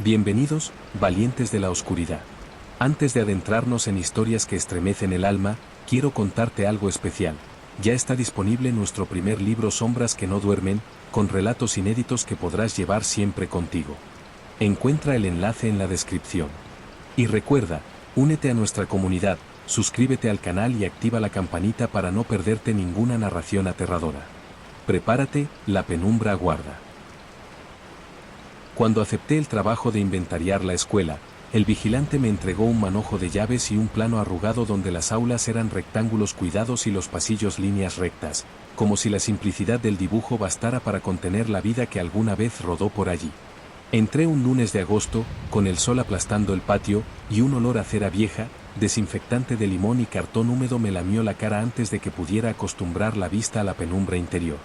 Bienvenidos, valientes de la oscuridad. Antes de adentrarnos en historias que estremecen el alma, quiero contarte algo especial. Ya está disponible nuestro primer libro Sombras que no duermen, con relatos inéditos que podrás llevar siempre contigo. Encuentra el enlace en la descripción. Y recuerda, únete a nuestra comunidad, suscríbete al canal y activa la campanita para no perderte ninguna narración aterradora. Prepárate, la penumbra aguarda. Cuando acepté el trabajo de inventariar la escuela, el vigilante me entregó un manojo de llaves y un plano arrugado donde las aulas eran rectángulos cuidados y los pasillos líneas rectas, como si la simplicidad del dibujo bastara para contener la vida que alguna vez rodó por allí. Entré un lunes de agosto, con el sol aplastando el patio, y un olor a cera vieja, desinfectante de limón y cartón húmedo me lamió la cara antes de que pudiera acostumbrar la vista a la penumbra interior.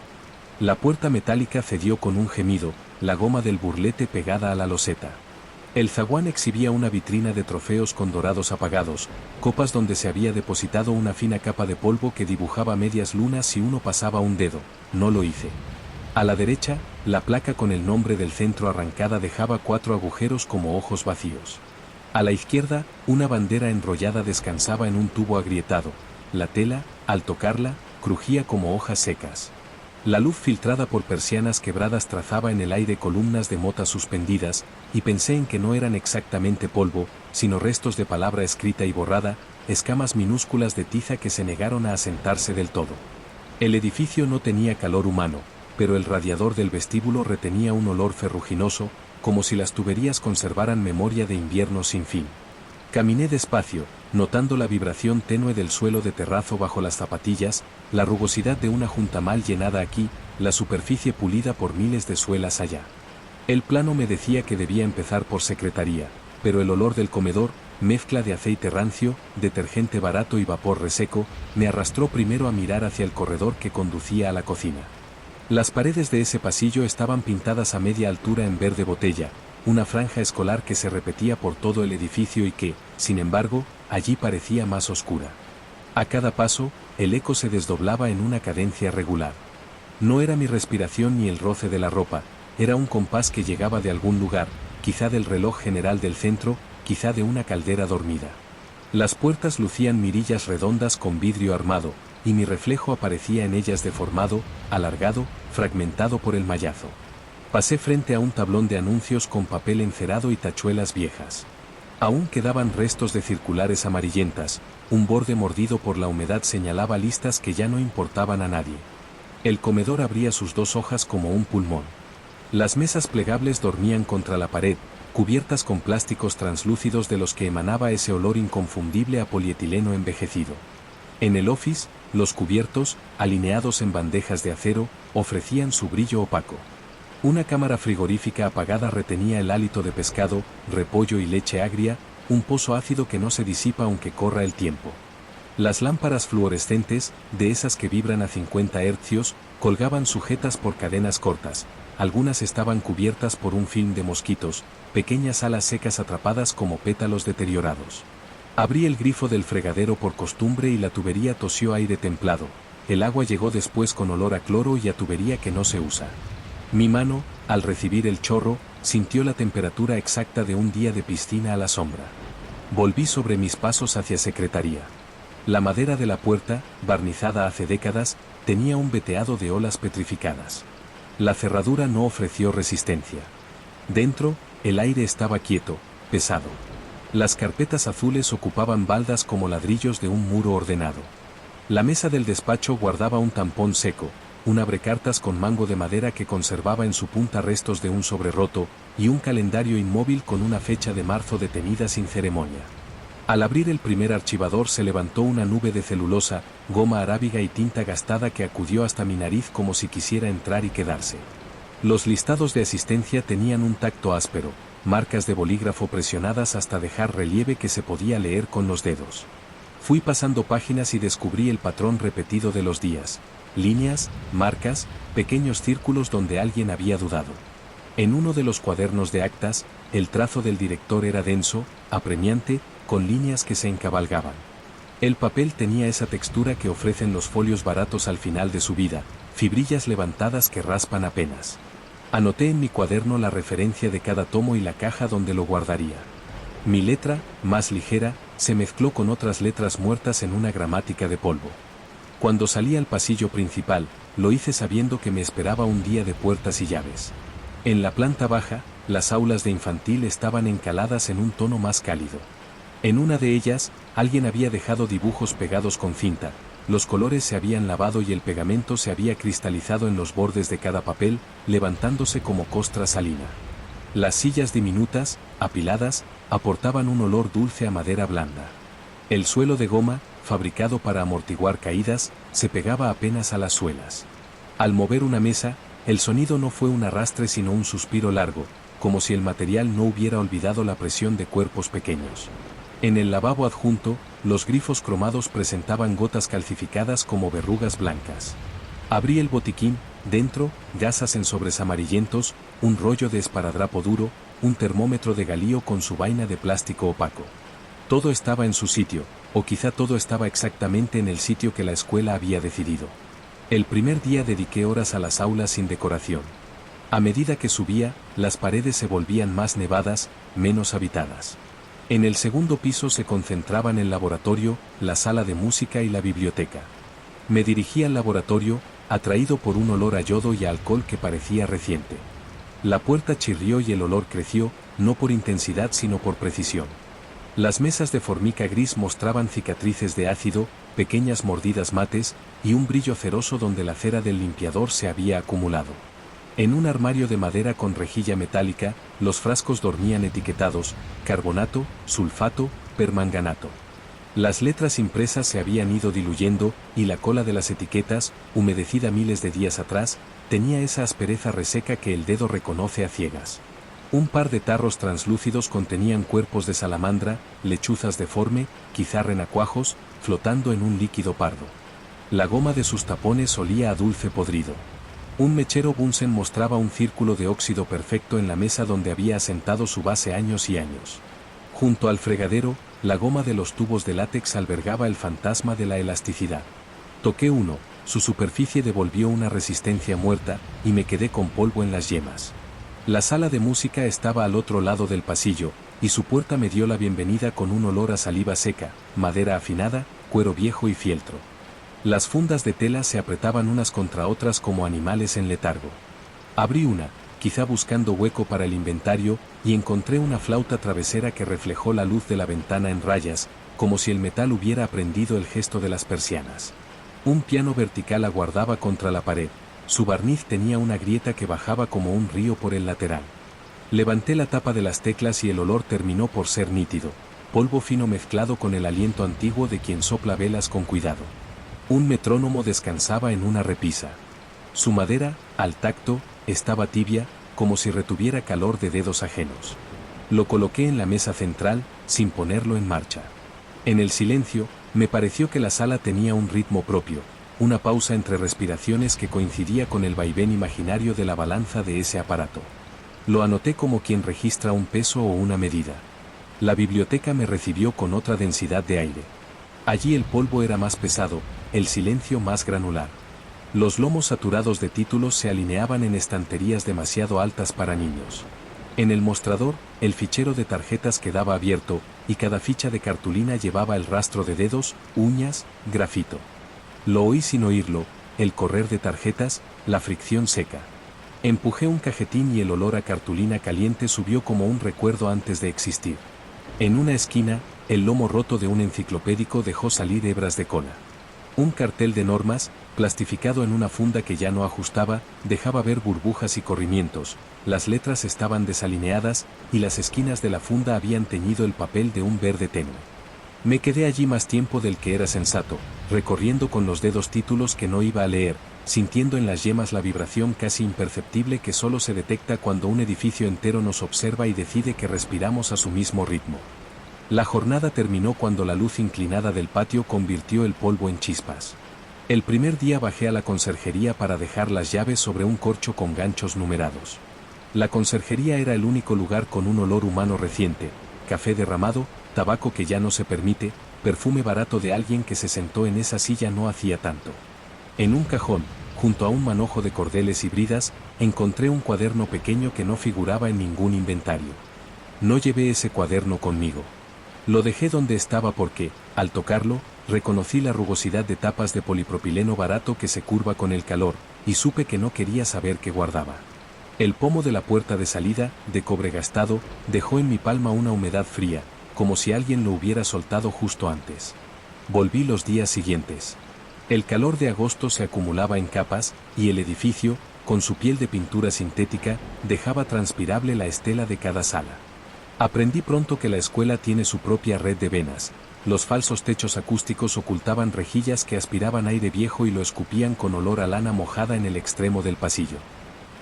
La puerta metálica cedió con un gemido, la goma del burlete pegada a la loseta. El zaguán exhibía una vitrina de trofeos con dorados apagados, copas donde se había depositado una fina capa de polvo que dibujaba medias lunas si uno pasaba un dedo. No lo hice. A la derecha, la placa con el nombre del centro arrancada dejaba 4 agujeros como ojos vacíos. A la izquierda, una bandera enrollada descansaba en un tubo agrietado. La tela, al tocarla, crujía como hojas secas. La luz filtrada por persianas quebradas trazaba en el aire columnas de mota suspendidas, y pensé en que no eran exactamente polvo, sino restos de palabra escrita y borrada, escamas minúsculas de tiza que se negaron a asentarse del todo. El edificio no tenía calor humano, pero el radiador del vestíbulo retenía un olor ferruginoso, como si las tuberías conservaran memoria de invierno sin fin. Caminé despacio, notando la vibración tenue del suelo de terrazo bajo las zapatillas, la rugosidad de una junta mal llenada aquí, la superficie pulida por miles de suelas allá. El plano me decía que debía empezar por secretaría, pero el olor del comedor, mezcla de aceite rancio, detergente barato y vapor reseco, me arrastró primero a mirar hacia el corredor que conducía a la cocina. Las paredes de ese pasillo estaban pintadas a media altura en verde botella, una franja escolar que se repetía por todo el edificio y que, sin embargo, allí parecía más oscura. A cada paso, el eco se desdoblaba en una cadencia regular. No era mi respiración ni el roce de la ropa, era un compás que llegaba de algún lugar, quizá del reloj general del centro, quizá de una caldera dormida. Las puertas lucían mirillas redondas con vidrio armado, y mi reflejo aparecía en ellas deformado, alargado, fragmentado por el mallazo. Pasé frente a un tablón de anuncios con papel encerado y tachuelas viejas. Aún quedaban restos de circulares amarillentas, un borde mordido por la humedad señalaba listas que ya no importaban a nadie. El comedor abría sus 2 hojas como un pulmón. Las mesas plegables dormían contra la pared, cubiertas con plásticos translúcidos de los que emanaba ese olor inconfundible a polietileno envejecido. En el office, los cubiertos, alineados en bandejas de acero, ofrecían su brillo opaco. Una cámara frigorífica apagada retenía el hálito de pescado, repollo y leche agria, un pozo ácido que no se disipa aunque corra el tiempo. Las lámparas fluorescentes, de esas que vibran a 50 hercios, colgaban sujetas por cadenas cortas, algunas estaban cubiertas por un film de mosquitos, pequeñas alas secas atrapadas como pétalos deteriorados. Abrí el grifo del fregadero por costumbre y la tubería tosió aire templado, el agua llegó después con olor a cloro y a tubería que no se usa. Mi mano, al recibir el chorro, sintió la temperatura exacta de un día de piscina a la sombra. Volví sobre mis pasos hacia secretaría. La madera de la puerta, barnizada hace décadas, tenía un veteado de olas petrificadas. La cerradura no ofreció resistencia. Dentro, el aire estaba quieto, pesado. Las carpetas azules ocupaban baldas como ladrillos de un muro ordenado. La mesa del despacho guardaba un tampón seco, un abrecartas con mango de madera que conservaba en su punta restos de un sobre roto, y un calendario inmóvil con una fecha de marzo detenida sin ceremonia. Al abrir el primer archivador se levantó una nube de celulosa, goma arábiga y tinta gastada que acudió hasta mi nariz como si quisiera entrar y quedarse. Los listados de asistencia tenían un tacto áspero, marcas de bolígrafo presionadas hasta dejar relieve que se podía leer con los dedos. Fui pasando páginas y descubrí el patrón repetido de los días. Líneas, marcas, pequeños círculos donde alguien había dudado. En uno de los cuadernos de actas, el trazo del director era denso, apremiante, con líneas que se encabalgaban. El papel tenía esa textura que ofrecen los folios baratos al final de su vida, fibrillas levantadas que raspan apenas. Anoté en mi cuaderno la referencia de cada tomo y la caja donde lo guardaría. Mi letra, más ligera, se mezcló con otras letras muertas en una gramática de polvo. Cuando salí al pasillo principal, lo hice sabiendo que me esperaba un día de puertas y llaves. En la planta baja, las aulas de infantil estaban encaladas en un tono más cálido. En una de ellas, alguien había dejado dibujos pegados con cinta, los colores se habían lavado y el pegamento se había cristalizado en los bordes de cada papel, levantándose como costra salina. Las sillas diminutas, apiladas, aportaban un olor dulce a madera blanda. El suelo de goma, fabricado para amortiguar caídas, se pegaba apenas a las suelas. Al mover una mesa, el sonido no fue un arrastre sino un suspiro largo, como si el material no hubiera olvidado la presión de cuerpos pequeños. En el lavabo adjunto, los grifos cromados presentaban gotas calcificadas como verrugas blancas. Abrí el botiquín, dentro, gasas en sobres amarillentos, un rollo de esparadrapo duro, un termómetro de galío con su vaina de plástico opaco. Todo estaba en su sitio, o quizá todo estaba exactamente en el sitio que la escuela había decidido. El primer día dediqué horas a las aulas sin decoración. A medida que subía, las paredes se volvían más nevadas, menos habitadas. En el segundo piso se concentraban el laboratorio, la sala de música y la biblioteca. Me dirigí al laboratorio, atraído por un olor a yodo y a alcohol que parecía reciente. La puerta chirrió y el olor creció, no por intensidad sino por precisión. Las mesas de formica gris mostraban cicatrices de ácido, pequeñas mordidas mates, y un brillo ceroso donde la cera del limpiador se había acumulado. En un armario de madera con rejilla metálica, los frascos dormían etiquetados, carbonato, sulfato, permanganato. Las letras impresas se habían ido diluyendo, y la cola de las etiquetas, humedecida miles de días atrás, tenía esa aspereza reseca que el dedo reconoce a ciegas. Un par de tarros translúcidos contenían cuerpos de salamandra, lechuzas deforme, quizá renacuajos, flotando en un líquido pardo. La goma de sus tapones olía a dulce podrido. Un mechero Bunsen mostraba un círculo de óxido perfecto en la mesa donde había asentado su base años y años. Junto al fregadero, la goma de los tubos de látex albergaba el fantasma de la elasticidad. Toqué uno, su superficie devolvió una resistencia muerta, y me quedé con polvo en las yemas. La sala de música estaba al otro lado del pasillo, y su puerta me dio la bienvenida con un olor a saliva seca, madera afinada, cuero viejo y fieltro. Las fundas de tela se apretaban unas contra otras como animales en letargo. Abrí una, quizá buscando hueco para el inventario, y encontré una flauta travesera que reflejó la luz de la ventana en rayas, como si el metal hubiera aprendido el gesto de las persianas. Un piano vertical aguardaba contra la pared, su barniz tenía una grieta que bajaba como un río por el lateral. Levanté la tapa de las teclas y el olor terminó por ser nítido, polvo fino mezclado con el aliento antiguo de quien sopla velas con cuidado. Un metrónomo descansaba en una repisa. Su madera, al tacto, estaba tibia, como si retuviera calor de dedos ajenos. Lo coloqué en la mesa central, sin ponerlo en marcha. En el silencio, me pareció que la sala tenía un ritmo propio, una pausa entre respiraciones que coincidía con el vaivén imaginario de la balanza de ese aparato. Lo anoté como quien registra un peso o una medida. La biblioteca me recibió con otra densidad de aire. Allí el polvo era más pesado, el silencio más granular. Los lomos saturados de títulos se alineaban en estanterías demasiado altas para niños. En el mostrador, el fichero de tarjetas quedaba abierto, y cada ficha de cartulina llevaba el rastro de dedos, uñas, grafito. Lo oí sin oírlo, el correr de tarjetas, la fricción seca. Empujé un cajetín y el olor a cartulina caliente subió como un recuerdo antes de existir. En una esquina, el lomo roto de un enciclopédico dejó salir hebras de cola. Un cartel de normas, plastificado en una funda que ya no ajustaba, dejaba ver burbujas y corrimientos, las letras estaban desalineadas, y las esquinas de la funda habían teñido el papel de un verde tenue. Me quedé allí más tiempo del que era sensato, recorriendo con los dedos títulos que no iba a leer, sintiendo en las yemas la vibración casi imperceptible que solo se detecta cuando un edificio entero nos observa y decide que respiramos a su mismo ritmo. La jornada terminó cuando la luz inclinada del patio convirtió el polvo en chispas. El primer día bajé a la conserjería para dejar las llaves sobre un corcho con ganchos numerados. La conserjería era el único lugar con un olor humano reciente, café derramado, tabaco que ya no se permite, perfume barato de alguien que se sentó en esa silla no hacía tanto. En un cajón, junto a un manojo de cordeles y bridas, encontré un cuaderno pequeño que no figuraba en ningún inventario. No llevé ese cuaderno conmigo. Lo dejé donde estaba porque, al tocarlo, reconocí la rugosidad de tapas de polipropileno barato que se curva con el calor, y supe que no quería saber qué guardaba. El pomo de la puerta de salida, de cobre gastado, dejó en mi palma una humedad fría, como si alguien lo hubiera soltado justo antes. Volví los días siguientes. El calor de agosto se acumulaba en capas, y el edificio, con su piel de pintura sintética, dejaba transpirable la estela de cada sala. Aprendí pronto que la escuela tiene su propia red de venas. Los falsos techos acústicos ocultaban rejillas que aspiraban aire viejo y lo escupían con olor a lana mojada en el extremo del pasillo.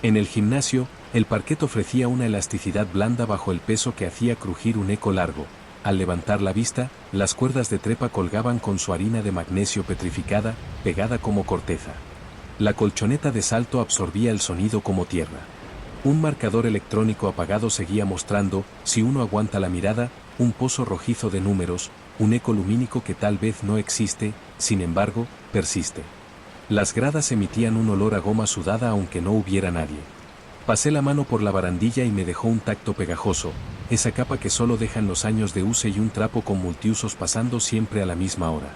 En el gimnasio, el parquet ofrecía una elasticidad blanda bajo el peso que hacía crujir un eco largo. Al levantar la vista, las cuerdas de trepa colgaban con su harina de magnesio petrificada, pegada como corteza. La colchoneta de salto absorbía el sonido como tierra. Un marcador electrónico apagado seguía mostrando, si uno aguanta la mirada, un pozo rojizo de números, un eco lumínico que tal vez no existe, sin embargo, persiste. Las gradas emitían un olor a goma sudada aunque no hubiera nadie. Pasé la mano por la barandilla y me dejó un tacto pegajoso, esa capa que solo dejan los años de uso y un trapo con multiusos pasando siempre a la misma hora.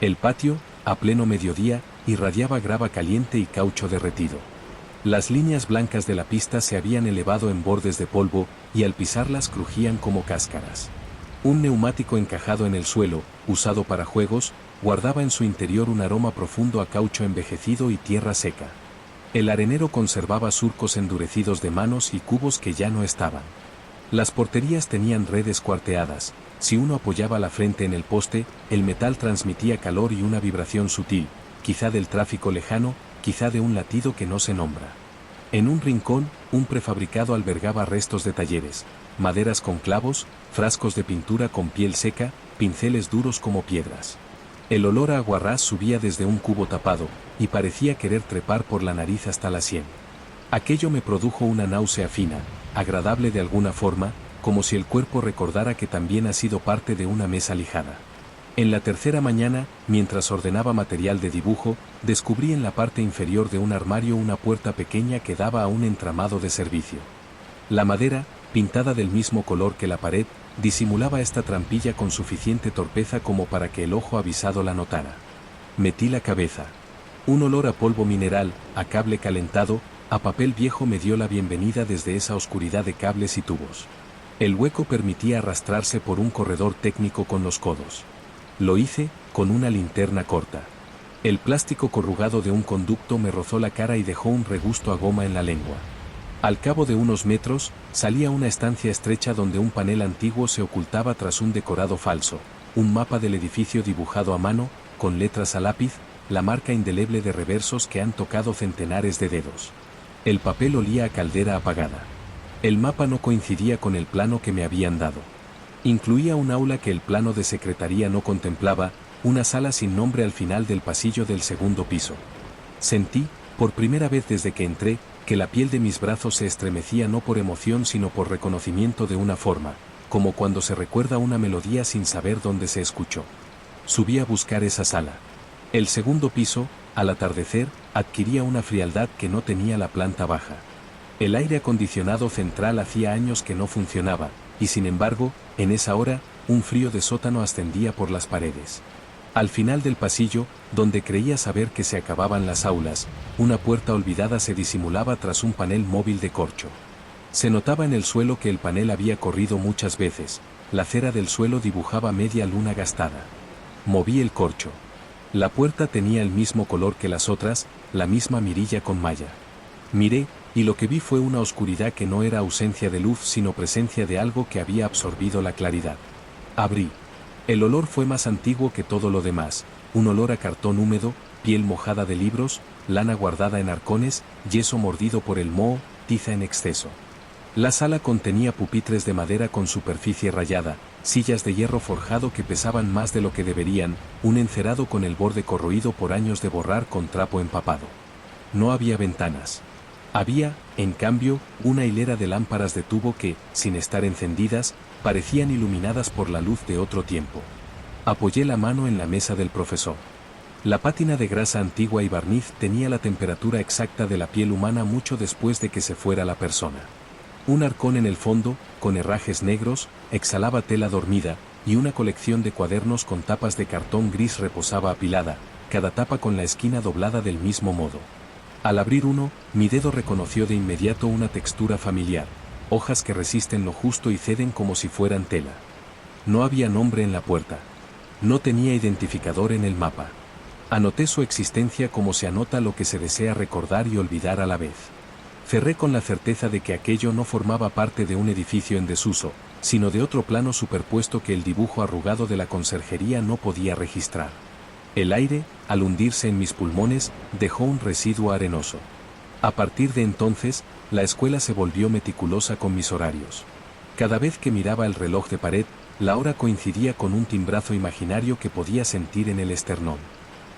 El patio, a pleno mediodía, irradiaba grava caliente y caucho derretido. Las líneas blancas de la pista se habían elevado en bordes de polvo, y al pisarlas crujían como cáscaras. Un neumático encajado en el suelo, usado para juegos, guardaba en su interior un aroma profundo a caucho envejecido y tierra seca. El arenero conservaba surcos endurecidos de manos y cubos que ya no estaban. Las porterías tenían redes cuarteadas. Si uno apoyaba la frente en el poste, el metal transmitía calor y una vibración sutil, quizá del tráfico lejano, quizá de un latido que no se nombra. En un rincón, un prefabricado albergaba restos de talleres, maderas con clavos, frascos de pintura con piel seca, pinceles duros como piedras. El olor a aguarrás subía desde un cubo tapado, y parecía querer trepar por la nariz hasta la sien. Aquello me produjo una náusea fina, agradable de alguna forma, como si el cuerpo recordara que también ha sido parte de una mesa lijada. En la tercera mañana, mientras ordenaba material de dibujo, descubrí en la parte inferior de un armario una puerta pequeña que daba a un entramado de servicio. La madera, pintada del mismo color que la pared, disimulaba esta trampilla con suficiente torpeza como para que el ojo avisado la notara. Metí la cabeza. Un olor a polvo mineral, a cable calentado, a papel viejo me dio la bienvenida desde esa oscuridad de cables y tubos. El hueco permitía arrastrarse por un corredor técnico con los codos. Lo hice, con una linterna corta. El plástico corrugado de un conducto me rozó la cara y dejó un regusto a goma en la lengua. Al cabo de unos metros, salía una estancia estrecha donde un panel antiguo se ocultaba tras un decorado falso, un mapa del edificio dibujado a mano, con letras a lápiz, la marca indeleble de reversos que han tocado centenares de dedos. El papel olía a caldera apagada. El mapa no coincidía con el plano que me habían dado. Incluía un aula que el plano de secretaría no contemplaba, una sala sin nombre al final del pasillo del segundo piso. Sentí, por primera vez desde que entré, que la piel de mis brazos se estremecía no por emoción sino por reconocimiento de una forma, como cuando se recuerda una melodía sin saber dónde se escuchó. Subí a buscar esa sala. El segundo piso, al atardecer, adquiría una frialdad que no tenía la planta baja. El aire acondicionado central hacía años que no funcionaba, y sin embargo, en esa hora, un frío de sótano ascendía por las paredes. Al final del pasillo, donde creía saber que se acababan las aulas, una puerta olvidada se disimulaba tras un panel móvil de corcho. Se notaba en el suelo que el panel había corrido muchas veces, la cera del suelo dibujaba media luna gastada. Moví el corcho. La puerta tenía el mismo color que las otras, la misma mirilla con malla. Miré, y lo que vi fue una oscuridad que no era ausencia de luz sino presencia de algo que había absorbido la claridad. Abrí. El olor fue más antiguo que todo lo demás, un olor a cartón húmedo, piel mojada de libros, lana guardada en arcones, yeso mordido por el moho, tiza en exceso. La sala contenía pupitres de madera con superficie rayada, sillas de hierro forjado que pesaban más de lo que deberían, un encerado con el borde corroído por años de borrar con trapo empapado. No había ventanas. Había, en cambio, una hilera de lámparas de tubo que, sin estar encendidas, parecían iluminadas por la luz de otro tiempo. Apoyé la mano en la mesa del profesor. La pátina de grasa antigua y barniz tenía la temperatura exacta de la piel humana mucho después de que se fuera la persona. Un arcón en el fondo, con herrajes negros, exhalaba tela dormida, y una colección de cuadernos con tapas de cartón gris reposaba apilada, cada tapa con la esquina doblada del mismo modo. Al abrir uno, mi dedo reconoció de inmediato una textura familiar, hojas que resisten lo justo y ceden como si fueran tela. No había nombre en la puerta. No tenía identificador en el mapa. Anoté su existencia como se anota lo que se desea recordar y olvidar a la vez. Cerré con la certeza de que aquello no formaba parte de un edificio en desuso, sino de otro plano superpuesto que el dibujo arrugado de la conserjería no podía registrar. El aire, al hundirse en mis pulmones, dejó un residuo arenoso. A partir de entonces, la escuela se volvió meticulosa con mis horarios. Cada vez que miraba el reloj de pared, la hora coincidía con un timbrazo imaginario que podía sentir en el esternón.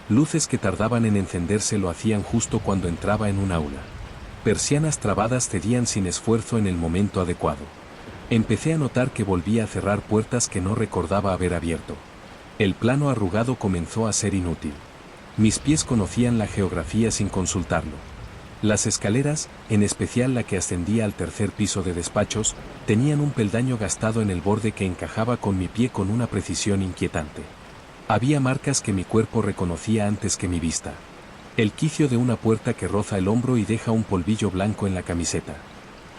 Luces que tardaban en encenderse lo hacían justo cuando entraba en un aula. Persianas trabadas cedían sin esfuerzo en el momento adecuado. Empecé a notar que volvía a cerrar puertas que no recordaba haber abierto. El plano arrugado comenzó a ser inútil. Mis pies conocían la geografía sin consultarlo. Las escaleras, en especial la que ascendía al tercer piso de despachos, tenían un peldaño gastado en el borde que encajaba con mi pie con una precisión inquietante. Había marcas que mi cuerpo reconocía antes que mi vista. El quicio de una puerta que roza el hombro y deja un polvillo blanco en la camiseta.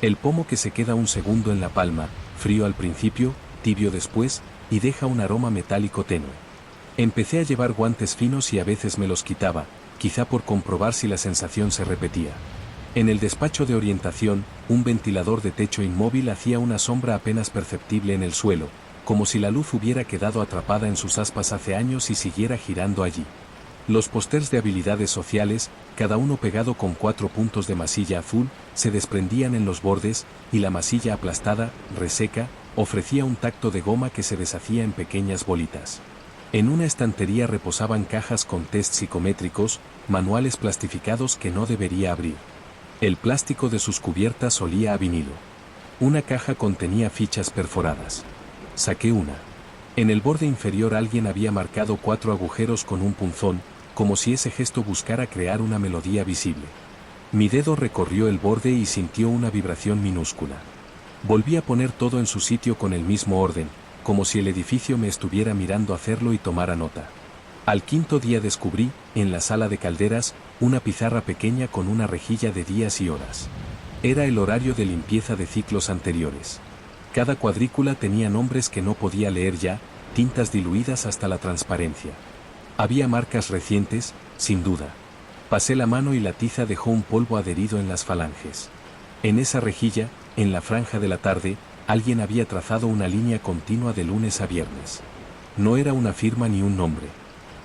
El pomo que se queda un segundo en la palma, frío al principio, tibio después, y deja un aroma metálico tenue. Empecé a llevar guantes finos y a veces me los quitaba, quizá por comprobar si la sensación se repetía. En el despacho de orientación, un ventilador de techo inmóvil hacía una sombra apenas perceptible en el suelo, como si la luz hubiera quedado atrapada en sus aspas hace años y siguiera girando allí. Los pósters de habilidades sociales, cada uno pegado con 4 puntos de masilla azul, se desprendían en los bordes, y la masilla aplastada, reseca, ofrecía un tacto de goma que se deshacía en pequeñas bolitas. En una estantería reposaban cajas con tests psicométricos, manuales plastificados que no debería abrir. El plástico de sus cubiertas olía a vinilo. Una caja contenía fichas perforadas. Saqué una. En el borde inferior alguien había marcado 4 agujeros con un punzón, como si ese gesto buscara crear una melodía visible. Mi dedo recorrió el borde y sintió una vibración minúscula. Volví a poner todo en su sitio con el mismo orden, como si el edificio me estuviera mirando hacerlo y tomara nota. Al quinto día descubrí, en la sala de calderas, una pizarra pequeña con una rejilla de días y horas. Era el horario de limpieza de ciclos anteriores. Cada cuadrícula tenía nombres que no podía leer ya, tintas diluidas hasta la transparencia. Había marcas recientes, sin duda. Pasé la mano y la tiza dejó un polvo adherido en las falanges. En esa rejilla, en la franja de la tarde, alguien había trazado una línea continua de lunes a viernes. No era una firma ni un nombre.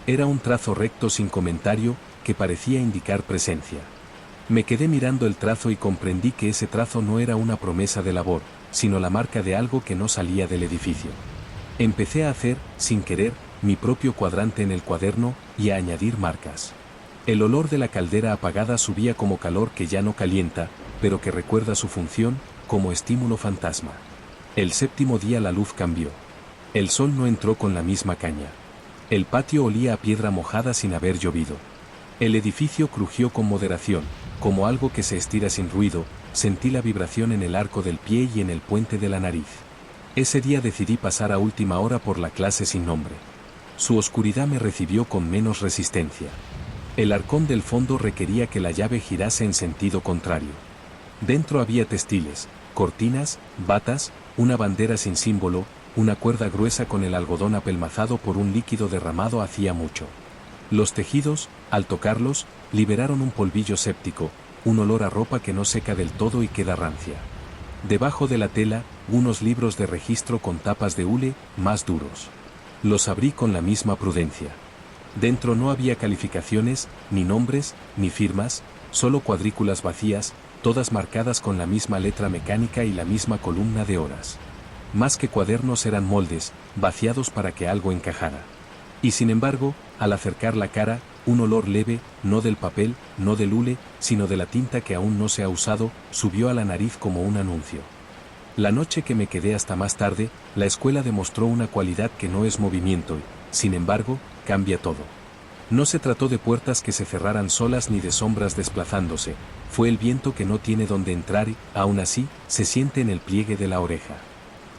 Era un trazo recto sin comentario, que parecía indicar presencia. Me quedé mirando el trazo y comprendí que ese trazo no era una promesa de labor, sino la marca de algo que no salía del edificio. Empecé a hacer, sin querer, mi propio cuadrante en el cuaderno, y a añadir marcas. El olor de la caldera apagada subía como calor que ya no calienta, pero que recuerda su función, como estímulo fantasma. El séptimo día la luz cambió. El sol no entró con la misma caña. El patio olía a piedra mojada sin haber llovido. El edificio crujió con moderación, como algo que se estira sin ruido. Sentí la vibración en el arco del pie y en el puente de la nariz. Ese día decidí pasar a última hora por la clase sin nombre. Su oscuridad me recibió con menos resistencia. El arcón del fondo requería que la llave girase en sentido contrario. Dentro había textiles, cortinas, batas, una bandera sin símbolo, una cuerda gruesa con el algodón apelmazado por un líquido derramado hacía mucho. Los tejidos, al tocarlos, liberaron un polvillo séptico, un olor a ropa que no seca del todo y queda rancia. Debajo de la tela, unos libros de registro con tapas de hule, más duros. Los abrí con la misma prudencia. Dentro no había calificaciones, ni nombres, ni firmas, solo cuadrículas vacías, todas marcadas con la misma letra mecánica y la misma columna de horas. Más que cuadernos eran moldes, vaciados para que algo encajara. Y sin embargo, al acercar la cara, un olor leve, no del papel, no del hule, sino de la tinta que aún no se ha usado, subió a la nariz como un anuncio. La noche que me quedé hasta más tarde, la escuela demostró una cualidad que no es movimiento y, sin embargo, cambia todo. No se trató de puertas que se cerraran solas ni de sombras desplazándose, fue el viento que no tiene donde entrar y, aún así, se siente en el pliegue de la oreja.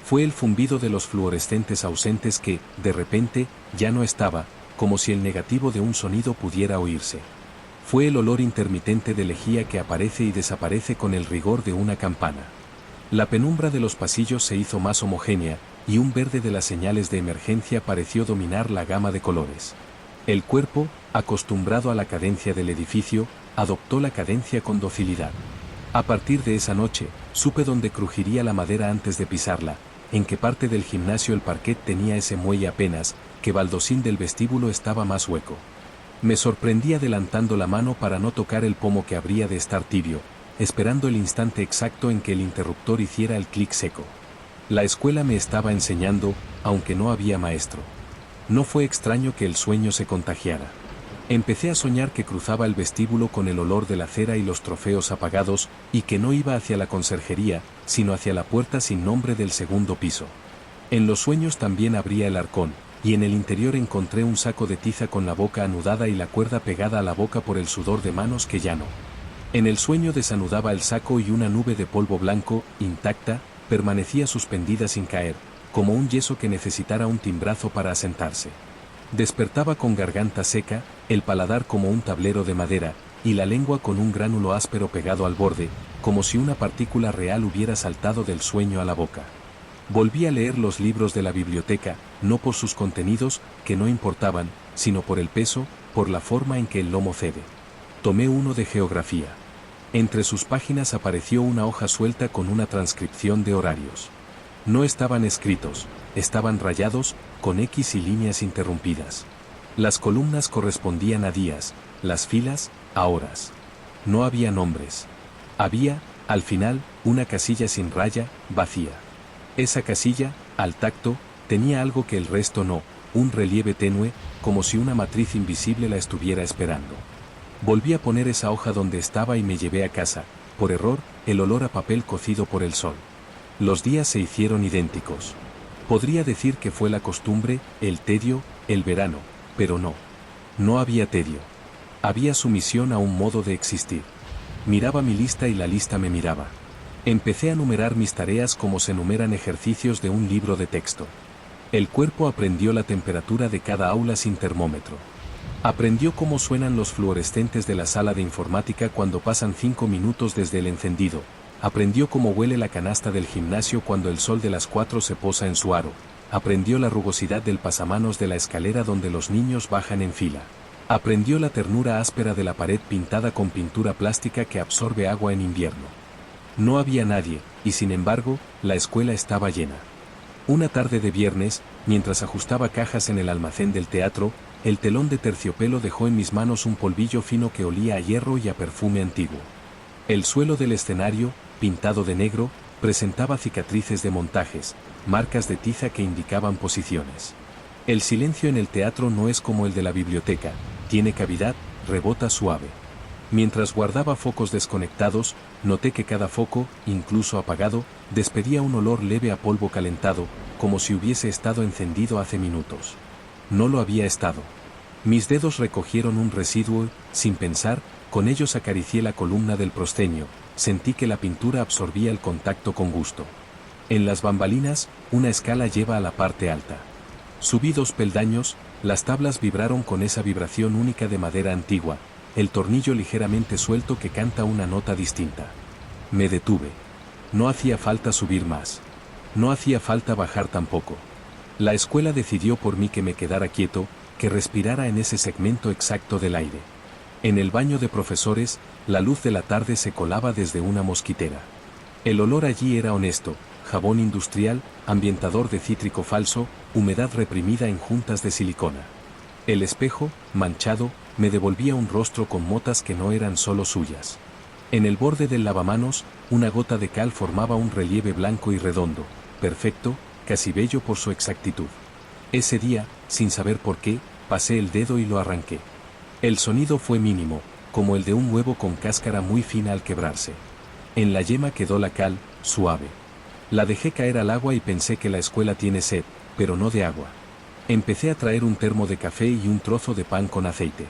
Fue el zumbido de los fluorescentes ausentes que, de repente, ya no estaba, como si el negativo de un sonido pudiera oírse. Fue el olor intermitente de lejía que aparece y desaparece con el rigor de una campana. La penumbra de los pasillos se hizo más homogénea, y un verde de las señales de emergencia pareció dominar la gama de colores. El cuerpo, acostumbrado a la cadencia del edificio, adoptó la cadencia con docilidad. A partir de esa noche, supe dónde crujiría la madera antes de pisarla, en qué parte del gimnasio el parquet tenía ese muelle apenas, qué baldosín del vestíbulo estaba más hueco. Me sorprendí adelantando la mano para no tocar el pomo que habría de estar tibio, esperando el instante exacto en que el interruptor hiciera el clic seco. La escuela me estaba enseñando, aunque no había maestro. No fue extraño que el sueño se contagiara. Empecé a soñar que cruzaba el vestíbulo con el olor de la cera y los trofeos apagados, y que no iba hacia la conserjería, sino hacia la puerta sin nombre del segundo piso. En los sueños también abría el arcón, y en el interior encontré un saco de tiza con la boca anudada y la cuerda pegada a la boca por el sudor de manos que ya no. En el sueño desanudaba el saco y una nube de polvo blanco, intacta, permanecía suspendida sin caer, como un yeso que necesitara un timbrazo para asentarse. Despertaba con garganta seca, el paladar como un tablero de madera, y la lengua con un gránulo áspero pegado al borde, como si una partícula real hubiera saltado del sueño a la boca. Volví a leer los libros de la biblioteca, no por sus contenidos, que no importaban, sino por el peso, por la forma en que el lomo cede. Tomé uno de geografía. Entre sus páginas apareció una hoja suelta con una transcripción de horarios. No estaban escritos, estaban rayados, con X y líneas interrumpidas. Las columnas correspondían a días, las filas, a horas. No había nombres. Había, al final, una casilla sin raya, vacía. Esa casilla, al tacto, tenía algo que el resto no, un relieve tenue, como si una matriz invisible la estuviera esperando. Volví a poner esa hoja donde estaba y me llevé a casa, por error, el olor a papel cocido por el sol. Los días se hicieron idénticos. Podría decir que fue la costumbre, el tedio, el verano, pero no. No había tedio. Había sumisión a un modo de existir. Miraba mi lista y la lista me miraba. Empecé a numerar mis tareas como se numeran ejercicios de un libro de texto. El cuerpo aprendió la temperatura de cada aula sin termómetro. Aprendió cómo suenan los fluorescentes de la sala de informática cuando pasan 5 minutos desde el encendido. Aprendió cómo huele la canasta del gimnasio cuando el sol de las 4 se posa en su aro. Aprendió la rugosidad del pasamanos de la escalera donde los niños bajan en fila. Aprendió la ternura áspera de la pared pintada con pintura plástica que absorbe agua en invierno. No había nadie, y sin embargo, la escuela estaba llena. Una tarde de viernes, mientras ajustaba cajas en el almacén del teatro, el telón de terciopelo dejó en mis manos un polvillo fino que olía a hierro y a perfume antiguo. El suelo del escenario, pintado de negro, presentaba cicatrices de montajes, marcas de tiza que indicaban posiciones. El silencio en el teatro no es como el de la biblioteca, tiene cavidad, rebota suave. Mientras guardaba focos desconectados, noté que cada foco, incluso apagado, despedía un olor leve a polvo calentado, como si hubiese estado encendido hace minutos. No lo había estado. Mis dedos recogieron un residuo, sin pensar, con ellos acaricié la columna del proscenio, sentí que la pintura absorbía el contacto con gusto. En las bambalinas, una escala lleva a la parte alta. Subí 2 peldaños, las tablas vibraron con esa vibración única de madera antigua, el tornillo ligeramente suelto que canta una nota distinta. Me detuve. No hacía falta subir más. No hacía falta bajar tampoco. La escuela decidió por mí que me quedara quieto, que respirara en ese segmento exacto del aire. En el baño de profesores, la luz de la tarde se colaba desde una mosquitera. El olor allí era honesto, jabón industrial, ambientador de cítrico falso, humedad reprimida en juntas de silicona. El espejo, manchado, me devolvía un rostro con motas que no eran solo suyas. En el borde del lavamanos, una gota de cal formaba un relieve blanco y redondo, perfecto, casi bello por su exactitud. Ese día, sin saber por qué, pasé el dedo y lo arranqué. El sonido fue mínimo, como el de un huevo con cáscara muy fina al quebrarse. En la yema quedó la cal, suave. La dejé caer al agua y pensé que la escuela tiene sed, pero no de agua. Empecé a traer un termo de café y un trozo de pan con aceite.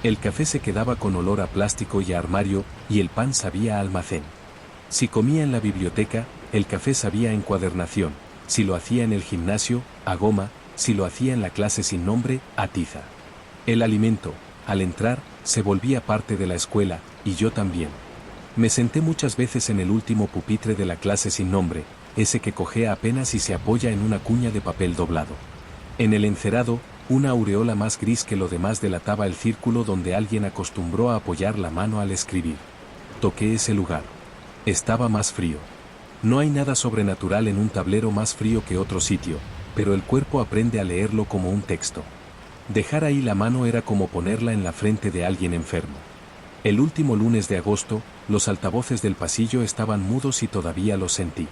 El café se quedaba con olor a plástico y a armario, y el pan sabía a almacén. Si comía en la biblioteca, el café sabía a encuadernación, si lo hacía en el gimnasio, a goma, si lo hacía en la clase sin nombre, a tiza. El alimento, al entrar, se volvía parte de la escuela, y yo también. Me senté muchas veces en el último pupitre de la clase sin nombre, ese que cojea apenas y se apoya en una cuña de papel doblado. En el encerado, una aureola más gris que lo demás delataba el círculo donde alguien acostumbró a apoyar la mano al escribir. Toqué ese lugar. Estaba más frío. No hay nada sobrenatural en un tablero más frío que otro sitio, pero el cuerpo aprende a leerlo como un texto. Dejar ahí la mano era como ponerla en la frente de alguien enfermo. El último lunes de agosto, los altavoces del pasillo estaban mudos y todavía los sentí.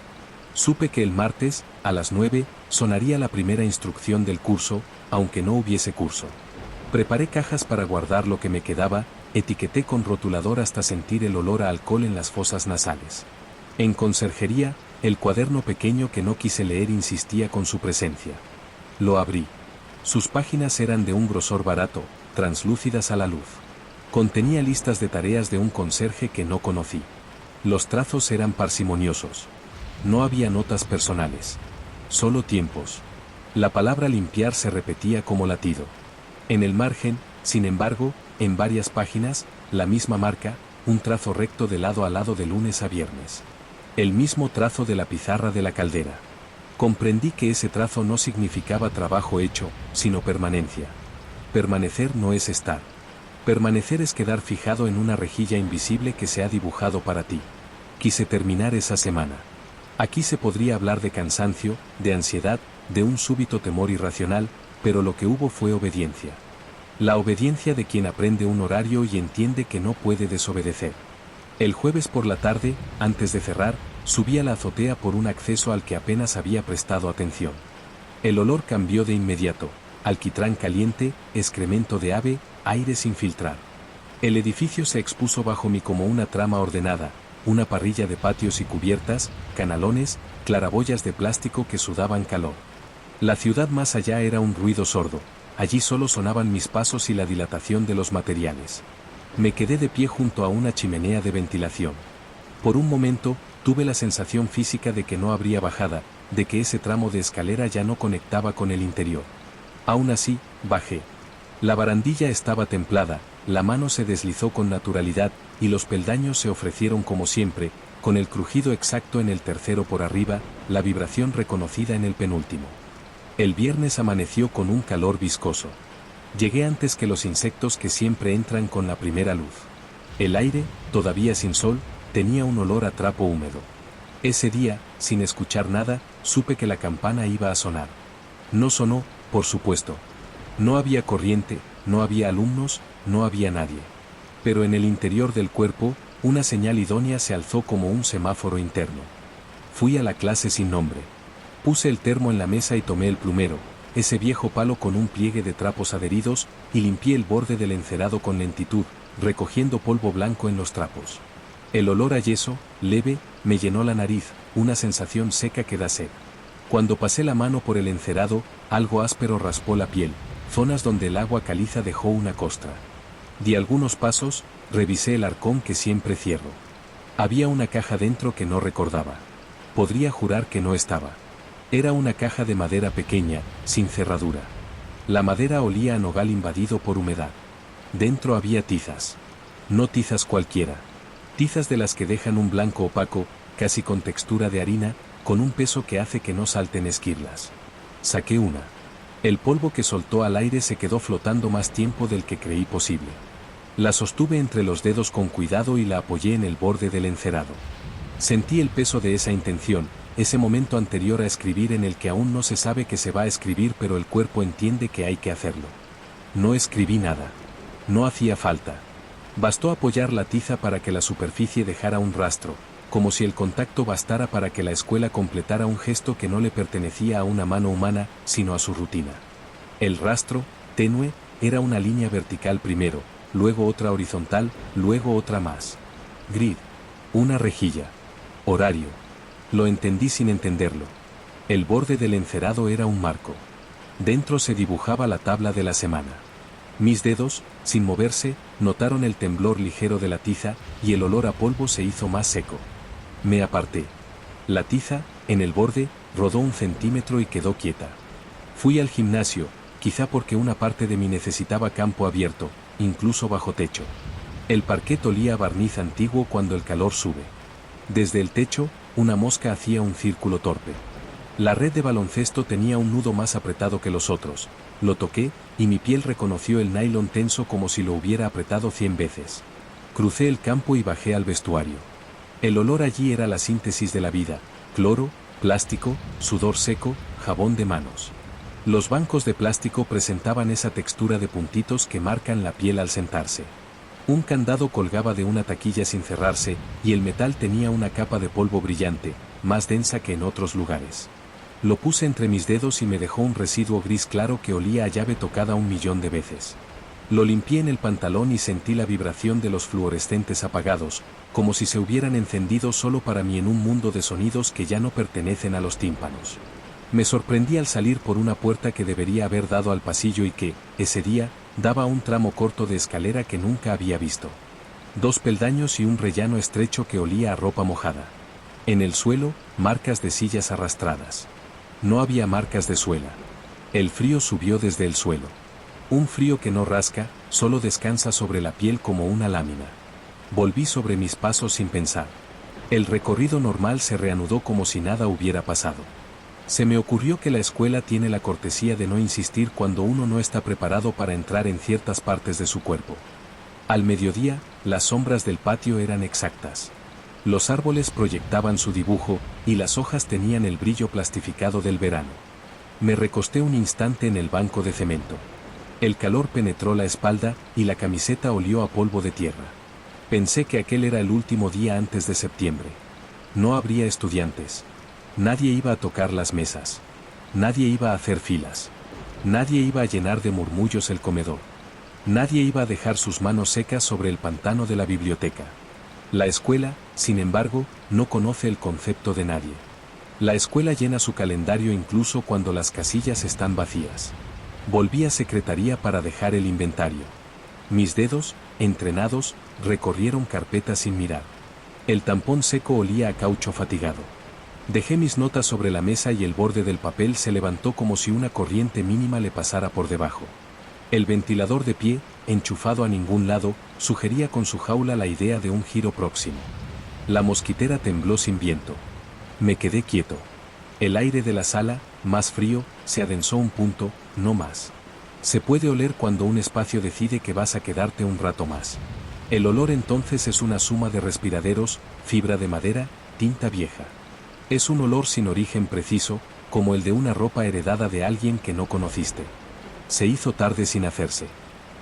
Supe que el martes, a las 9, sonaría la primera instrucción del curso, aunque no hubiese curso. Preparé cajas para guardar lo que me quedaba, etiqueté con rotulador hasta sentir el olor a alcohol en las fosas nasales. En conserjería, el cuaderno pequeño que no quise leer insistía con su presencia. Lo abrí. Sus páginas eran de un grosor barato, translúcidas a la luz. Contenía listas de tareas de un conserje que no conocí. Los trazos eran parsimoniosos. No había notas personales. Solo tiempos. La palabra limpiar se repetía como latido. En el margen, sin embargo, en varias páginas, la misma marca, un trazo recto de lado a lado de lunes a viernes. El mismo trazo de la pizarra de la caldera. Comprendí que ese trazo no significaba trabajo hecho, sino permanencia. Permanecer no es estar. Permanecer es quedar fijado en una rejilla invisible que se ha dibujado para ti. Quise terminar esa semana. Aquí se podría hablar de cansancio, de ansiedad, de un súbito temor irracional, pero lo que hubo fue obediencia. La obediencia de quien aprende un horario y entiende que no puede desobedecer. El jueves por la tarde, antes de cerrar, subí a la azotea por un acceso al que apenas había prestado atención. El olor cambió de inmediato: alquitrán caliente, excremento de ave, aire sin filtrar. El edificio se expuso bajo mí como una trama ordenada, una parrilla de patios y cubiertas, canalones, claraboyas de plástico que sudaban calor. La ciudad más allá era un ruido sordo, allí solo sonaban mis pasos y la dilatación de los materiales. Me quedé de pie junto a una chimenea de ventilación. Por un momento, tuve la sensación física de que no habría bajada, de que ese tramo de escalera ya no conectaba con el interior. Aún así, bajé. La barandilla estaba templada, la mano se deslizó con naturalidad, y los peldaños se ofrecieron como siempre, con el crujido exacto en el tercero por arriba, la vibración reconocida en el penúltimo. El viernes amaneció con un calor viscoso. Llegué antes que los insectos que siempre entran con la primera luz. El aire, todavía sin sol, tenía un olor a trapo húmedo. Ese día, sin escuchar nada, supe que la campana iba a sonar. No sonó, por supuesto. No había corriente, no había alumnos, no había nadie. Pero en el interior del cuerpo, una señal idónea se alzó como un semáforo interno. Fui a la clase sin nombre. Puse el termo en la mesa y tomé el plumero, ese viejo palo con un pliegue de trapos adheridos, y limpié el borde del encerado con lentitud, recogiendo polvo blanco en los trapos. El olor a yeso, leve, me llenó la nariz, una sensación seca que da sed. Cuando pasé la mano por el encerado, algo áspero raspó la piel, zonas donde el agua caliza dejó una costra. Di algunos pasos, revisé el arcón que siempre cierro. Había una caja dentro que no recordaba. Podría jurar que no estaba. Era una caja de madera pequeña, sin cerradura. La madera olía a nogal invadido por humedad. Dentro había tizas. No tizas cualquiera. Tizas de las que dejan un blanco opaco, casi con textura de harina, con un peso que hace que no salten esquirlas. Saqué una. El polvo que soltó al aire se quedó flotando más tiempo del que creí posible. La sostuve entre los dedos con cuidado y la apoyé en el borde del encerado. Sentí el peso de esa intención, ese momento anterior a escribir en el que aún no se sabe que se va a escribir pero el cuerpo entiende que hay que hacerlo. No escribí nada. No hacía falta. Bastó apoyar la tiza para que la superficie dejara un rastro, como si el contacto bastara para que la escuela completara un gesto que no le pertenecía a una mano humana, sino a su rutina. El rastro, tenue, era una línea vertical primero, luego otra horizontal, luego otra más. Grid. Una rejilla. Horario. Lo entendí sin entenderlo. El borde del encerado era un marco. Dentro se dibujaba la tabla de la semana. Mis dedos, sin moverse, notaron el temblor ligero de la tiza, y el olor a polvo se hizo más seco. Me aparté. La tiza, en el borde, rodó 1 centímetro y quedó quieta. Fui al gimnasio, quizá porque una parte de mí necesitaba campo abierto, incluso bajo techo. El parquet olía a barniz antiguo cuando el calor sube. Desde el techo, una mosca hacía un círculo torpe. La red de baloncesto tenía un nudo más apretado que los otros. Lo toqué, y mi piel reconoció el nylon tenso como si lo hubiera apretado 100 veces. Crucé el campo y bajé al vestuario. El olor allí era la síntesis de la vida: cloro, plástico, sudor seco, jabón de manos. Los bancos de plástico presentaban esa textura de puntitos que marcan la piel al sentarse. Un candado colgaba de una taquilla sin cerrarse, y el metal tenía una capa de polvo brillante, más densa que en otros lugares. Lo puse entre mis dedos y me dejó un residuo gris claro que olía a llave tocada 1.000.000 de veces. Lo limpié en el pantalón y sentí la vibración de los fluorescentes apagados, como si se hubieran encendido solo para mí en un mundo de sonidos que ya no pertenecen a los tímpanos. Me sorprendí al salir por una puerta que debería haber dado al pasillo y que, ese día, daba a un tramo corto de escalera que nunca había visto. 2 peldaños y un rellano estrecho que olía a ropa mojada. En el suelo, marcas de sillas arrastradas. No había marcas de suela. El frío subió desde el suelo. Un frío que no rasca, solo descansa sobre la piel como una lámina. Volví sobre mis pasos sin pensar. El recorrido normal se reanudó como si nada hubiera pasado. Se me ocurrió que la escuela tiene la cortesía de no insistir cuando uno no está preparado para entrar en ciertas partes de su cuerpo. Al mediodía, las sombras del patio eran exactas. Los árboles proyectaban su dibujo, y las hojas tenían el brillo plastificado del verano. Me recosté un instante en el banco de cemento. El calor penetró la espalda, y la camiseta olió a polvo de tierra. Pensé que aquel era el último día antes de septiembre. No habría estudiantes. Nadie iba a tocar las mesas. Nadie iba a hacer filas. Nadie iba a llenar de murmullos el comedor. Nadie iba a dejar sus manos secas sobre el pantano de la biblioteca. La escuela, sin embargo, no conoce el concepto de nadie. La escuela llena su calendario incluso cuando las casillas están vacías. Volví a secretaría para dejar el inventario. Mis dedos, entrenados, recorrieron carpetas sin mirar. El tampón seco olía a caucho fatigado. Dejé mis notas sobre la mesa y el borde del papel se levantó como si una corriente mínima le pasara por debajo. El ventilador de pie, enchufado a ningún lado, sugería con su jaula la idea de un giro próximo. La mosquitera tembló sin viento. Me quedé quieto. El aire de la sala, más frío, se adensó un punto, no más. Se puede oler cuando un espacio decide que vas a quedarte un rato más. El olor entonces es una suma de respiraderos, fibra de madera, tinta vieja. Es un olor sin origen preciso, como el de una ropa heredada de alguien que no conociste. Se hizo tarde sin hacerse.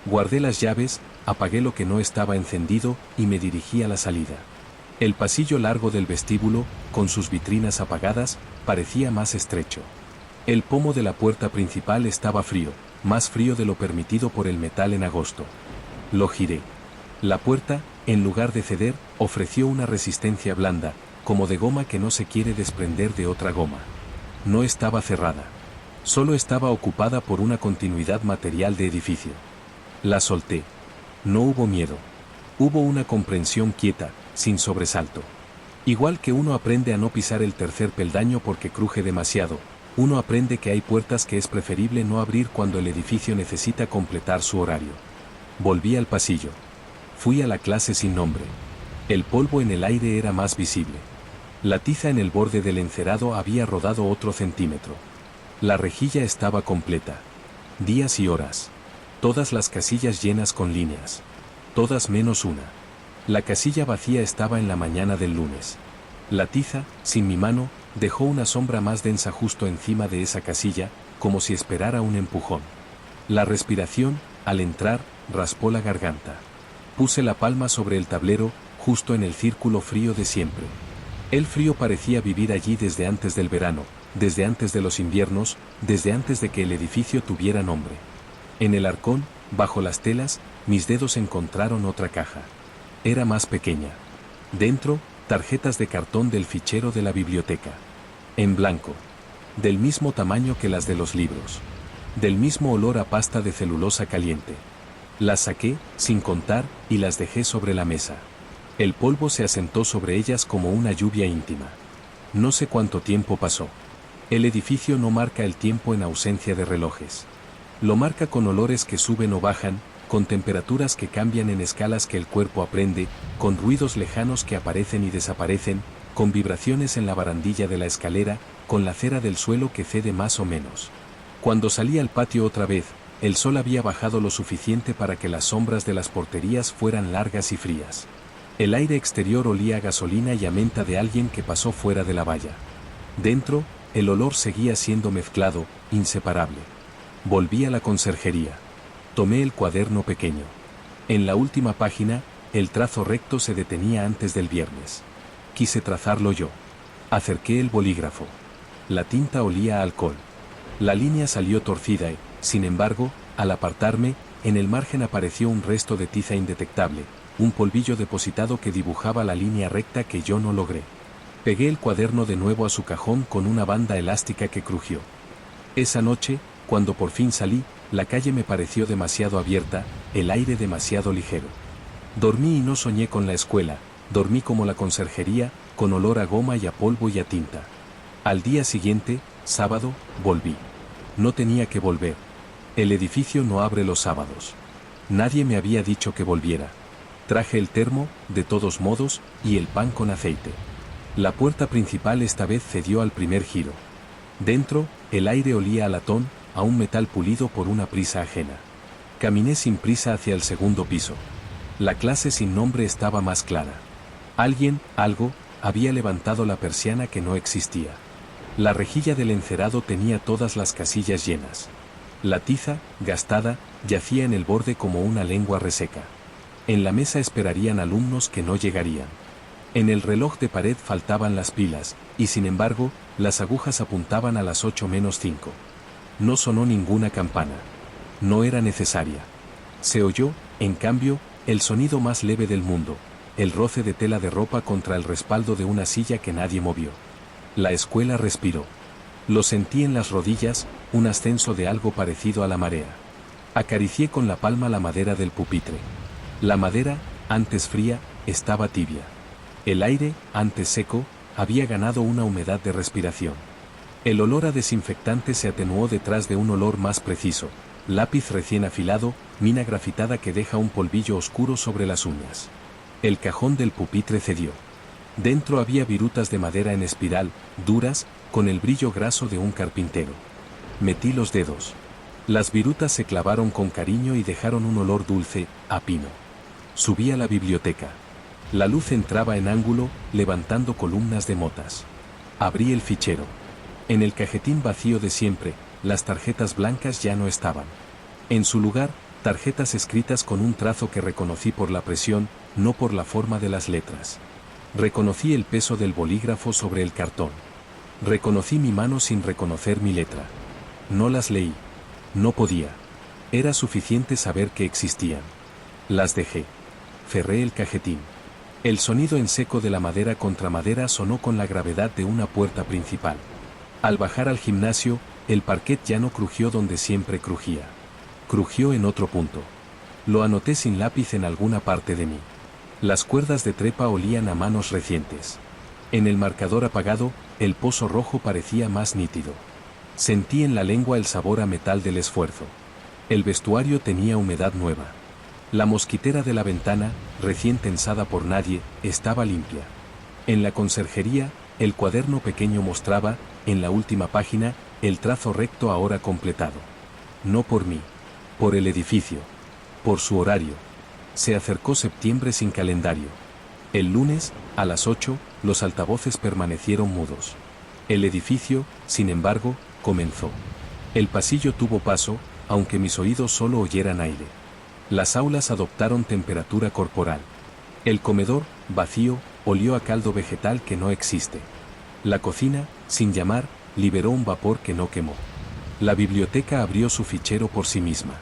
Guardé las llaves, apagué lo que no estaba encendido y me dirigí a la salida. El pasillo largo del vestíbulo, con sus vitrinas apagadas, parecía más estrecho. El pomo de la puerta principal estaba frío, más frío de lo permitido por el metal en agosto. Lo giré. La puerta, en lugar de ceder, ofreció una resistencia blanda, como de goma que no se quiere desprender de otra goma. No estaba cerrada. Solo estaba ocupada por una continuidad material de edificio. La solté. No hubo miedo. Hubo una comprensión quieta, sin sobresalto. Igual que uno aprende a no pisar el tercer peldaño porque cruje demasiado, uno aprende que hay puertas que es preferible no abrir cuando el edificio necesita completar su horario. Volví al pasillo. Fui a la clase sin nombre. El polvo en el aire era más visible. La tiza en el borde del encerado había rodado otro centímetro. La rejilla estaba completa. Días y horas. Todas las casillas llenas con líneas. Todas menos una. La casilla vacía estaba en la mañana del lunes. La tiza, sin mi mano, dejó una sombra más densa justo encima de esa casilla, como si esperara un empujón. La respiración, al entrar, raspó la garganta. Puse la palma sobre el tablero, justo en el círculo frío de siempre. El frío parecía vivir allí desde antes del verano, desde antes de los inviernos, desde antes de que el edificio tuviera nombre. En el arcón, bajo las telas, mis dedos encontraron otra caja. Era más pequeña. Dentro, tarjetas de cartón del fichero de la biblioteca. En blanco. Del mismo tamaño que las de los libros. del mismo olor a pasta de celulosa caliente. Las saqué, sin contar, y las dejé sobre la mesa. El polvo se asentó sobre ellas como una lluvia íntima. No sé cuánto tiempo pasó. El edificio no marca el tiempo en ausencia de relojes. Lo marca con olores que suben o bajan, con temperaturas que cambian en escalas que el cuerpo aprende, con ruidos lejanos que aparecen y desaparecen, con vibraciones en la barandilla de la escalera, con la cera del suelo que cede más o menos. Cuando salí al patio otra vez, el sol había bajado lo suficiente para que las sombras de las porterías fueran largas y frías. El aire exterior olía a gasolina y a menta de alguien que pasó fuera de la valla. Dentro, el olor seguía siendo mezclado, inseparable. Volví a la conserjería. Tomé el cuaderno pequeño. En la última página, el trazo recto se detenía antes del viernes. Quise trazarlo yo. Acerqué el bolígrafo. La tinta olía a alcohol. La línea salió torcida y, sin embargo, al apartarme, en el margen apareció un resto de tiza indetectable, un polvillo depositado que dibujaba la línea recta que yo no logré. Pegué el cuaderno de nuevo a su cajón con una banda elástica que crujió. Esa noche, cuando por fin salí, la calle me pareció demasiado abierta, el aire demasiado ligero. Dormí y no soñé con la escuela, dormí como la conserjería, con olor a goma y a polvo y a tinta. Al día siguiente, sábado, volví. No tenía que volver. El edificio no abre los sábados. Nadie me había dicho que volviera. Traje el termo, de todos modos, y el pan con aceite. La puerta principal esta vez cedió al primer giro. Dentro, el aire olía a latón, a un metal pulido por una prisa ajena. Caminé sin prisa hacia el segundo piso. La clase sin nombre estaba más clara. Alguien, algo, había levantado la persiana que no existía. La rejilla del encerado tenía todas las casillas llenas. La tiza, gastada, yacía en el borde como una lengua reseca. En la mesa esperarían alumnos que no llegarían. En el reloj de pared faltaban las pilas, y sin embargo, las agujas apuntaban a las 8 menos 5. No sonó ninguna campana. No era necesaria. Se oyó, en cambio, el sonido más leve del mundo, el roce de tela de ropa contra el respaldo de una silla que nadie movió. La escuela respiró. Lo sentí en las rodillas, un ascenso de algo parecido a la marea. Acaricié con la palma la madera del pupitre. La madera, antes fría, estaba tibia. El aire, antes seco, había ganado una humedad de respiración. El olor a desinfectante se atenuó detrás de un olor más preciso, lápiz recién afilado, mina grafitada que deja un polvillo oscuro sobre las uñas. El cajón del pupitre cedió. Dentro había virutas de madera en espiral, duras, con el brillo graso de un carpintero. Metí los dedos. Las virutas se clavaron con cariño y dejaron un olor dulce, a pino. Subí a la biblioteca. La luz entraba en ángulo, levantando columnas de motas. Abrí el fichero. En el cajetín vacío de siempre, las tarjetas blancas ya no estaban. En su lugar, tarjetas escritas con un trazo que reconocí por la presión, no por la forma de las letras. Reconocí el peso del bolígrafo sobre el cartón. Reconocí mi mano sin reconocer mi letra. No las leí. No podía. Era suficiente saber que existían. Las dejé. Cerré el cajetín. El sonido en seco de la madera contra madera sonó con la gravedad de una puerta principal. Al bajar al gimnasio, el parquet ya no crujió donde siempre crujía. Crujió en otro punto. Lo anoté sin lápiz en alguna parte de mí. Las cuerdas de trepa olían a manos recientes. En el marcador apagado, el pozo rojo parecía más nítido. Sentí en la lengua el sabor a metal del esfuerzo. El vestuario tenía humedad nueva. La mosquitera de la ventana, recién tensada por nadie, estaba limpia. En la conserjería, el cuaderno pequeño mostraba, en la última página, el trazo recto ahora completado. No por mí. Por el edificio. Por su horario. Se acercó septiembre sin calendario. El lunes, a las 8, los altavoces permanecieron mudos. El edificio, sin embargo, comenzó. El pasillo tuvo paso, aunque mis oídos solo oyeran aire. Las aulas adoptaron temperatura corporal. El comedor, vacío, olió a caldo vegetal que no existe. La cocina, sin llamar, liberó un vapor que no quemó. La biblioteca abrió su fichero por sí misma.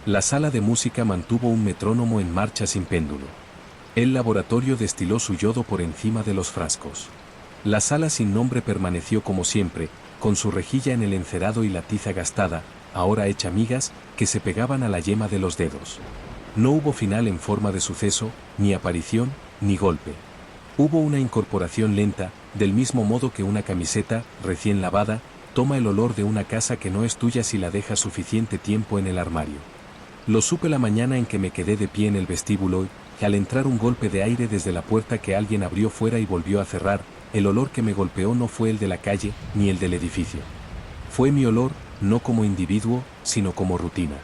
La sala de música mantuvo un metrónomo en marcha sin péndulo. El laboratorio destiló su yodo por encima de los frascos. La sala sin nombre permaneció como siempre, con su rejilla en el encerado y la tiza gastada, ahora hecha migas, que se pegaban a la yema de los dedos. No hubo final en forma de suceso, ni aparición, ni golpe. Hubo una incorporación lenta, del mismo modo que una camiseta, recién lavada, toma el olor de una casa que no es tuya si la dejas suficiente tiempo en el armario. Lo supe la mañana en que me quedé de pie en el vestíbulo y, al entrar un golpe de aire desde la puerta que alguien abrió fuera y volvió a cerrar, el olor que me golpeó no fue el de la calle, ni el del edificio. Fue mi olor, no como individuo, sino como rutina.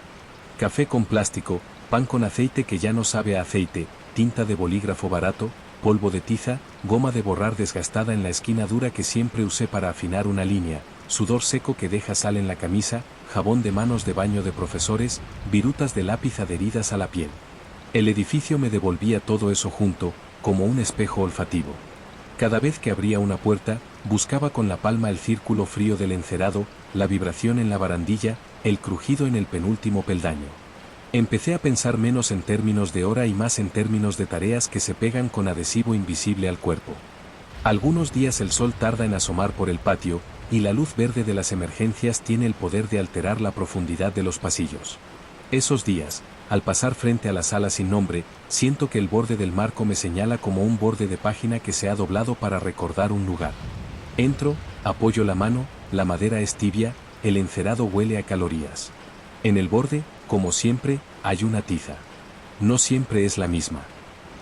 Café con plástico, pan con aceite que ya no sabe a aceite, tinta de bolígrafo barato, polvo de tiza, goma de borrar desgastada en la esquina dura que siempre usé para afinar una línea, sudor seco que deja sal en la camisa, jabón de manos de baño de profesores, virutas de lápiz adheridas a la piel. El edificio me devolvía todo eso junto, como un espejo olfativo. Cada vez que abría una puerta, buscaba con la palma el círculo frío del encerado, la vibración en la barandilla, el crujido en el penúltimo peldaño. Empecé a pensar menos en términos de hora y más en términos de tareas que se pegan con adhesivo invisible al cuerpo. Algunos días el sol tarda en asomar por el patio, y la luz verde de las emergencias tiene el poder de alterar la profundidad de los pasillos. Esos días, al pasar frente a la sala sin nombre, siento que el borde del marco me señala como un borde de página que se ha doblado para recordar un lugar. Entro, apoyo la mano, la madera es tibia, el encerado huele a calorías. En el borde, como siempre, hay una tiza. No siempre es la misma.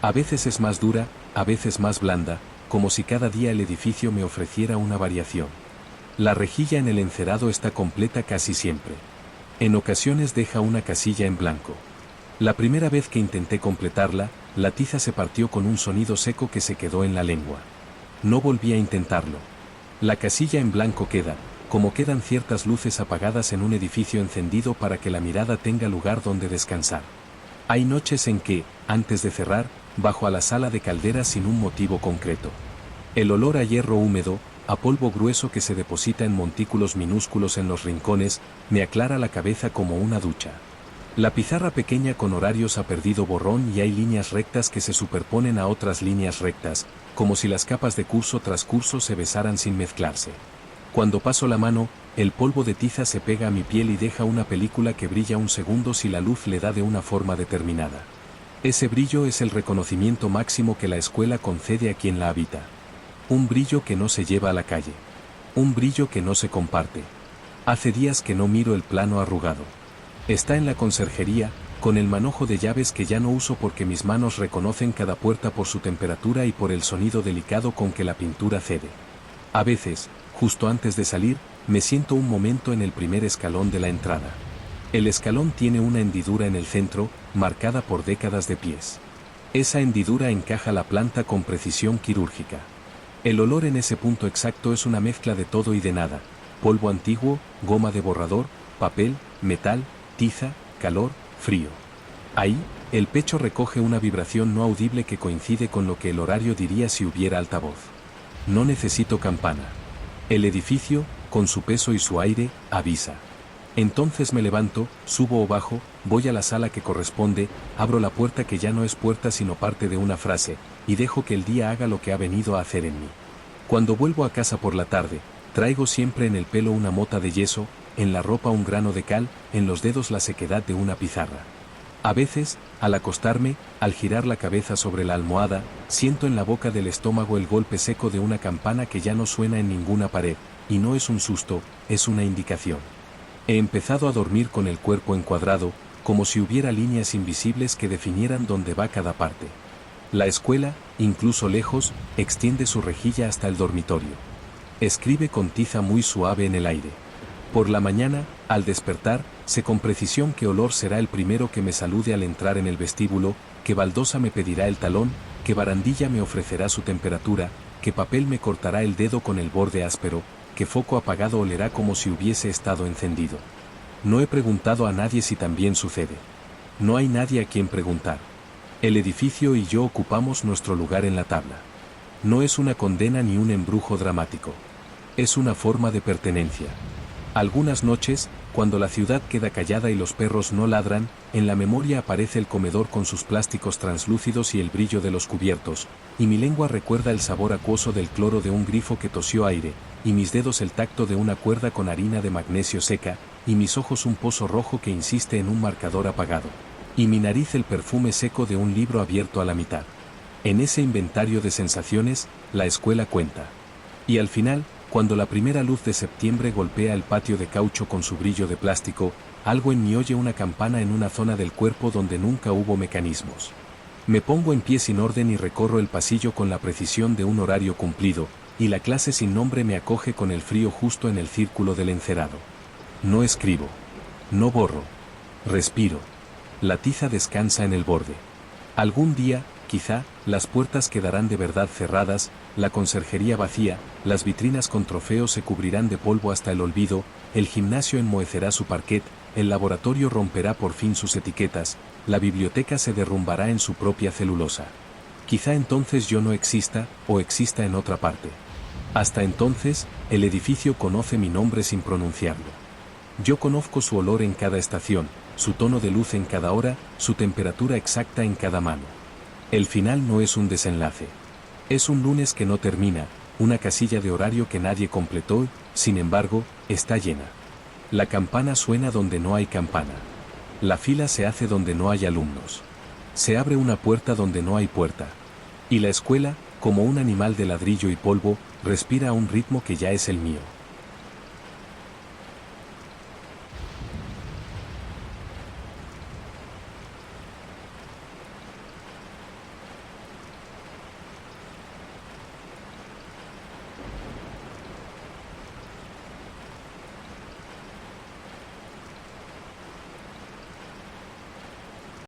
A veces es más dura, a veces más blanda, como si cada día el edificio me ofreciera una variación. La rejilla en el encerado está completa casi siempre. En ocasiones deja una casilla en blanco. La primera vez que intenté completarla, la tiza se partió con un sonido seco que se quedó en la lengua. No volví a intentarlo. La casilla en blanco queda, como quedan ciertas luces apagadas en un edificio encendido para que la mirada tenga lugar donde descansar. Hay noches en que, antes de cerrar, bajo a la sala de calderas sin un motivo concreto. El olor a hierro húmedo, a polvo grueso que se deposita en montículos minúsculos en los rincones, me aclara la cabeza como una ducha. La pizarra pequeña con horarios ha perdido borrón y hay líneas rectas que se superponen a otras líneas rectas, como si las capas de curso tras curso se besaran sin mezclarse. Cuando paso la mano, el polvo de tiza se pega a mi piel y deja una película que brilla un segundo si la luz le da de una forma determinada. Ese brillo es el reconocimiento máximo que la escuela concede a quien la habita. Un brillo que no se lleva a la calle. Un brillo que no se comparte. Hace días que no miro el plano arrugado. Está en la conserjería, con el manojo de llaves que ya no uso porque mis manos reconocen cada puerta por su temperatura y por el sonido delicado con que la pintura cede. A veces, justo antes de salir, me siento un momento en el primer escalón de la entrada. El escalón tiene una hendidura en el centro, marcada por décadas de pies. Esa hendidura encaja la planta con precisión quirúrgica. El olor en ese punto exacto es una mezcla de todo y de nada: polvo antiguo, goma de borrador, papel, metal, tiza, calor, frío. Ahí, el pecho recoge una vibración no audible que coincide con lo que el horario diría si hubiera altavoz. No necesito campana. El edificio, con su peso y su aire, avisa. Entonces me levanto, subo o bajo, voy a la sala que corresponde, abro la puerta que ya no es puerta sino parte de una frase, y dejo que el día haga lo que ha venido a hacer en mí. Cuando vuelvo a casa por la tarde, traigo siempre en el pelo una mota de yeso, en la ropa un grano de cal, en los dedos la sequedad de una pizarra. A veces, al acostarme, al girar la cabeza sobre la almohada, siento en la boca del estómago el golpe seco de una campana que ya no suena en ninguna pared, y no es un susto, es una indicación. He empezado a dormir con el cuerpo encuadrado, como si hubiera líneas invisibles que definieran dónde va cada parte. La escuela, incluso lejos, extiende su rejilla hasta el dormitorio. Escribe con tiza muy suave en el aire. Por la mañana, al despertar, sé con precisión qué olor será el primero que me salude al entrar en el vestíbulo, qué baldosa me pedirá el talón, qué barandilla me ofrecerá su temperatura, qué papel me cortará el dedo con el borde áspero, qué foco apagado olerá como si hubiese estado encendido. No he preguntado a nadie si también sucede. No hay nadie a quien preguntar. El edificio y yo ocupamos nuestro lugar en la tabla. No es una condena ni un embrujo dramático. Es una forma de pertenencia. Algunas noches, cuando la ciudad queda callada y los perros no ladran, en la memoria aparece el comedor con sus plásticos translúcidos y el brillo de los cubiertos, y mi lengua recuerda el sabor acuoso del cloro de un grifo que tosió aire, y mis dedos el tacto de una cuerda con harina de magnesio seca, y mis ojos un pozo rojo que insiste en un marcador apagado, y mi nariz el perfume seco de un libro abierto a la mitad. En ese inventario de sensaciones, la escuela cuenta. Y al final, cuando la primera luz de septiembre golpea el patio de caucho con su brillo de plástico, algo en mí oye una campana en una zona del cuerpo donde nunca hubo mecanismos. Me pongo en pie sin orden y recorro el pasillo con la precisión de un horario cumplido, y la clase sin nombre me acoge con el frío justo en el círculo del encerado. No escribo. No borro. Respiro. La tiza descansa en el borde. Algún día, quizá, las puertas quedarán de verdad cerradas, la conserjería vacía, las vitrinas con trofeos se cubrirán de polvo hasta el olvido, el gimnasio enmohecerá su parquet, el laboratorio romperá por fin sus etiquetas, la biblioteca se derrumbará en su propia celulosa. Quizá entonces yo no exista, o exista en otra parte. Hasta entonces, el edificio conoce mi nombre sin pronunciarlo. Yo conozco su olor en cada estación, su tono de luz en cada hora, su temperatura exacta en cada mano. El final no es un desenlace. Es un lunes que no termina, una casilla de horario que nadie completó, sin embargo, está llena. La campana suena donde no hay campana. La fila se hace donde no hay alumnos. Se abre una puerta donde no hay puerta. Y la escuela, como un animal de ladrillo y polvo, respira a un ritmo que ya es el mío.